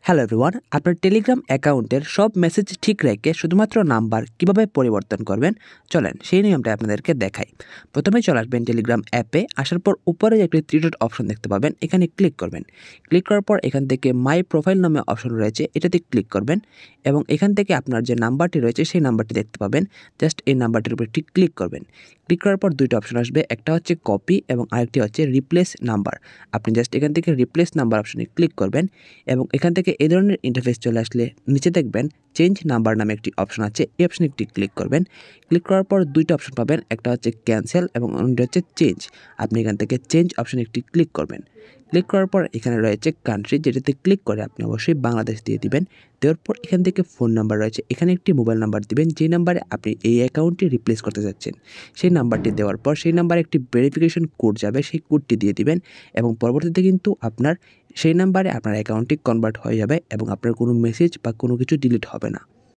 Hello everyone, আপনার Telegram অ্যাকাউন্টের সব মেসেজ ঠিক রেখে শুধুমাত্র নাম্বার কিভাবে পরিবর্তন করবেন চলেন সেই নিয়মটা আপনাদেরকে দেখাই। প্রথমে চলে আসবেন টেলিগ্রাম অ্যাপে। আসার পর উপরে একটি থ্রি ডট অপশন দেখতে পাবেন, এখানে ক্লিক করবেন। ক্লিক করার পর এখান থেকে মাই প্রোফাইল নামে অপশন রয়েছে, এটাতে ক্লিক করবেন এবং এখান থেকে আপনার যে নাম্বারটি রয়েছে সেই নাম্বারটি দেখতে পাবেন। জাস্ট এই নাম্বারটির উপর ঠিক ক্লিক করবেন। ক্লিক করার পর দুইটা অপশন আসবে, একটা হচ্ছে কপি এবং আরেকটি হচ্ছে রিপ্লেস নাম্বার। আপনি জাস্ট এখান থেকে রিপ্লেস নাম্বার অপশনে ক্লিক করবেন এবং এখান থেকে এই ধরনের ইন্টারফেস চলে আসলে নিচে দেখবেন চেঞ্জ নাম্বার নামে একটি অপশন আছে, এই অপশনে একটি ক্লিক করবেন। ক্লিক করার পর দুইটা অপশন পাবেন, একটা হচ্ছে ক্যান্সেল এবং অন্যটি হচ্ছে চেঞ্জ। আপনি এখান থেকে চেঞ্জ অপশনে একটি ক্লিক করবেন। ক্লিক করার পর এখানে রয়েছে কান্ট্রি, যেটাতে ক্লিক করে আপনি অবশ্যই বাংলাদেশ দিয়ে দিবেন। দেওয়ার পর এখান থেকে ফোন নাম্বার রয়েছে, এখানে একটি মোবাইল নাম্বার দিবেন যে নাম্বারে আপনি এই অ্যাকাউন্টটি রিপ্লেস করতে যাচ্ছেন। সেই নাম্বারটি দেওয়ার পর সেই নাম্বারে একটি ভেরিফিকেশন কোড যাবে, সেই কোডটি দিয়ে দিবেন এবং পরবর্তীতে কিন্তু আপনার সেই নাম্বারে আপনার অ্যাকাউন্টটি কনভার্ট হয়ে যাবে এবং আপনার কোনো মেসেজ বা কোনো কিছু ডিলিট হবে না।